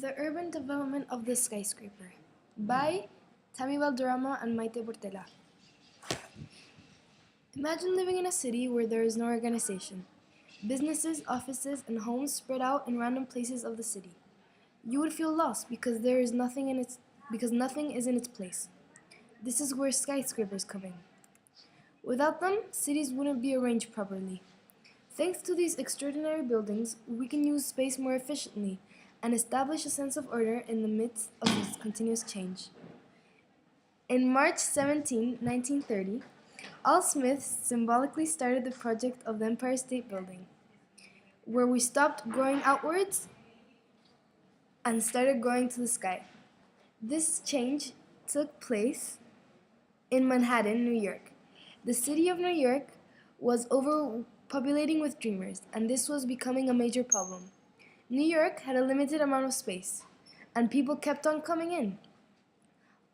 The Urban Development of the Skyscraper by Valderrama and Maite Portela. Imagine living in a city where there is no organization. Businesses, offices, and homes spread out in random places of the city. You would feel lost because nothing is in its place. This is where skyscrapers come in. Without them, cities wouldn't be arranged properly. Thanks to these extraordinary buildings, we can use space more efficiently and establish a sense of order in the midst of this continuous change. In March 17, 1930, Al Smith symbolically started the project of the Empire State Building, where we stopped growing outwards and started growing to the sky. This change took place in Manhattan, New York. The city of New York was overpopulating with dreamers, and this was becoming a major problem. New York had a limited amount of space, and people kept on coming in.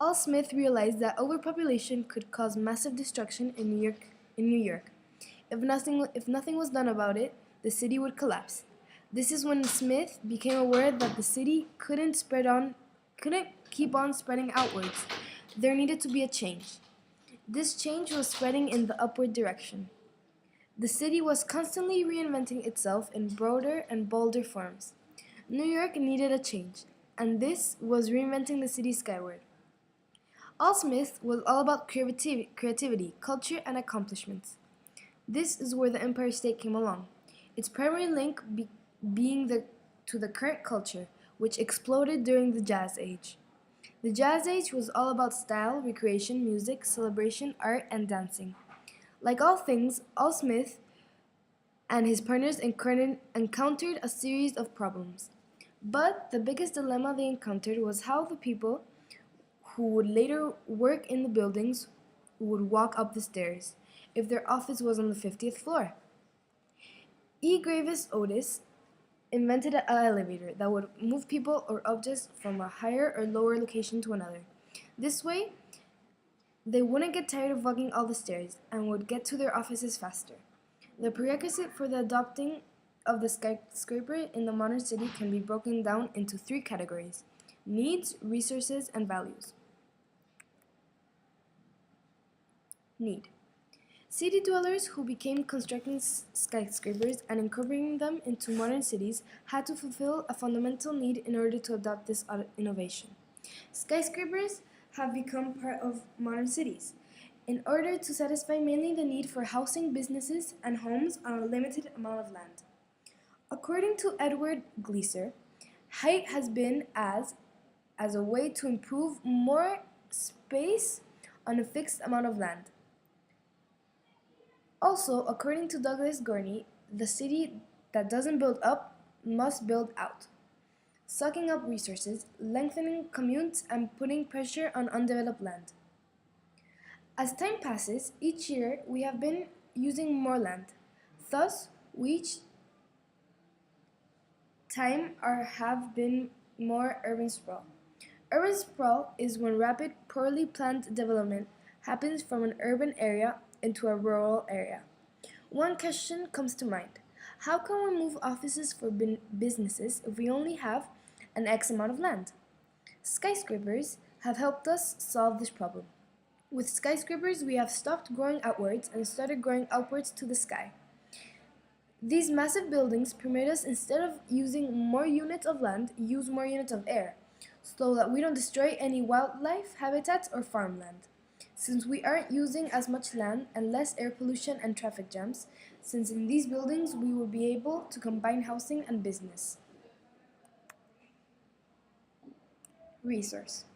Al Smith realized that overpopulation could cause massive destruction in New York. If nothing was done about it, the city would collapse. This is when Smith became aware that the city couldn't keep on spreading outwards. There needed to be a change. This change was spreading in the upward direction. The city was constantly reinventing itself in broader and bolder forms. New York needed a change, and this was reinventing the city skyward. Al Smith was all about creativity, culture, and accomplishments. This is where the Empire State came along, its primary link being to the current culture, which exploded during the Jazz Age. The Jazz Age was all about style, recreation, music, celebration, art, and dancing. Like all things, Al Smith and his partners encountered a series of problems. But the biggest dilemma they encountered was how the people who would later work in the buildings would walk up the stairs if their office was on the 50th floor. E. Gravis Otis invented an elevator that would move people or objects from a higher or lower location to another. This way, they wouldn't get tired of walking all the stairs and would get to their offices faster. The prerequisite for the adopting of the skyscraper in the modern city can be broken down into three categories: needs, resources, and values. Need. City dwellers who began constructing skyscrapers and incorporating them into modern cities had to fulfill a fundamental need in order to adopt this innovation. Skyscrapers have become part of modern cities in order to satisfy mainly the need for housing businesses and homes on a limited amount of land. According to Edward Gleiser, height has been as a way to improve more space on a fixed amount of land. Also, according to Douglas Gurney, the city that doesn't build up must build out, sucking up resources, lengthening commutes, and putting pressure on undeveloped land. As time passes, each year we have been using more land. Thus, each time have been more urban sprawl. Urban sprawl is when rapid, poorly planned development happens from an urban area into a rural area. One question comes to mind: how can we move offices for businesses if we only have an X amount of land? Skyscrapers have helped us solve this problem. With skyscrapers, we have stopped growing outwards and started growing upwards to the sky. These massive buildings permit us, instead of using more units of land, use more units of air, so that we don't destroy any wildlife habitats or farmland. Since we aren't using as much land and less air pollution and traffic jams, since in these buildings we will be able to combine housing and business. Resource.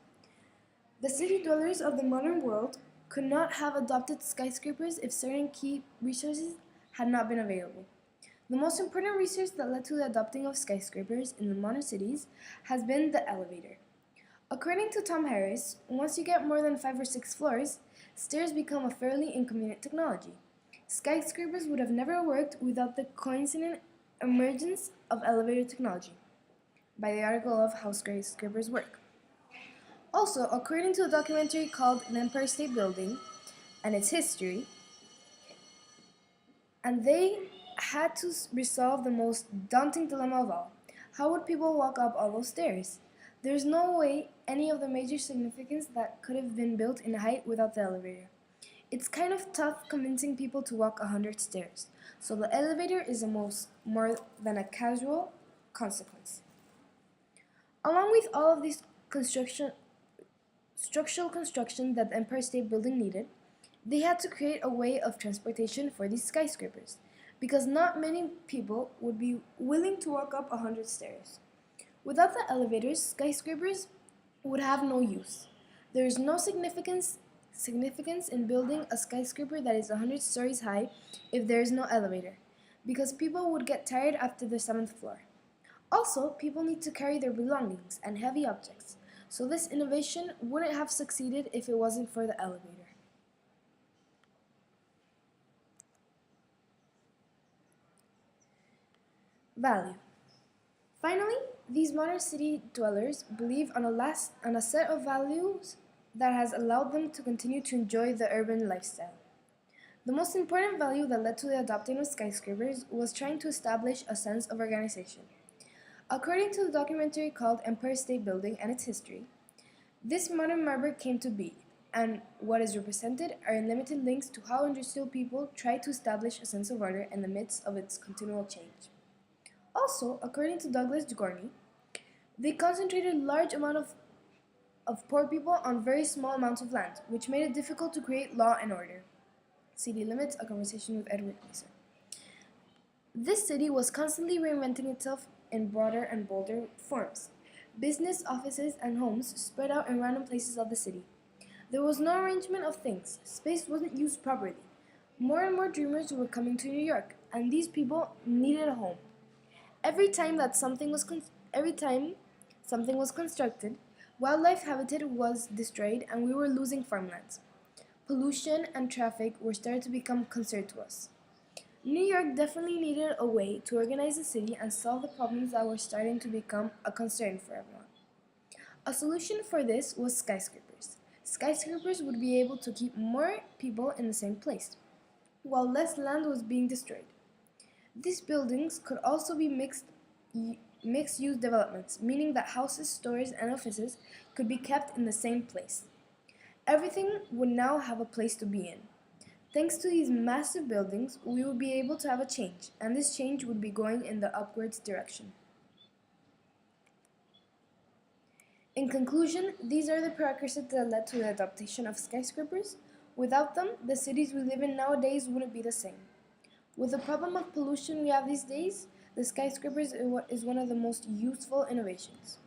The city dwellers of the modern world could not have adopted skyscrapers if certain key resources had not been available. The most important resource that led to the adopting of skyscrapers in the modern cities has been the elevator. According to Tom Harris, once you get more than 5 or 6 floors, stairs become a fairly inconvenient technology. Skyscrapers would have never worked without the coincident emergence of elevator technology, by the article of How Skyscrapers Work. Also, according to a documentary called The Empire State Building and Its History, and they had to resolve the most daunting dilemma of all: How would people walk up all those stairs? There's no way any of the major significance that could have been built in height without the elevator. It's kind of tough convincing people to walk 100 stairs, so the elevator is more than a casual consequence. Along with all of these structural construction that the Empire State Building needed, they had to create a way of transportation for these skyscrapers, because not many people would be willing to walk up 100 stairs. Without the elevators, skyscrapers would have no use. There is no significance in building a skyscraper that is 100 stories high if there is no elevator, because people would get tired after the 7th floor. Also, people need to carry their belongings and heavy objects, so this innovation wouldn't have succeeded if it wasn't for the elevator. Value. Finally, these modern city dwellers believe on a set of values that has allowed them to continue to enjoy the urban lifestyle. The most important value that led to the adopting of skyscrapers was trying to establish a sense of organization. According to the documentary called Empire State Building and Its History, this modern marble came to be, and what is represented are unlimited links to how industrial people tried to establish a sense of order in the midst of its continual change. Also, according to Douglas Gorney, they concentrated large amount of poor people on very small amounts of land, which made it difficult to create law and order. City Limits, a conversation with Edward Glaser. This city was constantly reinventing itself in broader and bolder forms. Business, offices, and homes spread out in random places of the city. There was no arrangement of things. Space wasn't used properly. More and more dreamers were coming to New York, and these people needed a home. Every time something was constructed, wildlife habitat was destroyed and we were losing farmlands. Pollution and traffic were starting to become a concern to us. New York definitely needed a way to organize the city and solve the problems that were starting to become a concern for everyone. A solution for this was skyscrapers. Skyscrapers would be able to keep more people in the same place, while less land was being destroyed. These buildings could also be mixed-use developments, meaning that houses, stores, and offices could be kept in the same place. Everything would now have a place to be in. Thanks to these massive buildings, we would be able to have a change, and this change would be going in the upwards direction. In conclusion, these are the prerequisites that led to the adaptation of skyscrapers. Without them, the cities we live in nowadays wouldn't be the same. With the problem of pollution we have these days, the skyscrapers is one of the most useful innovations.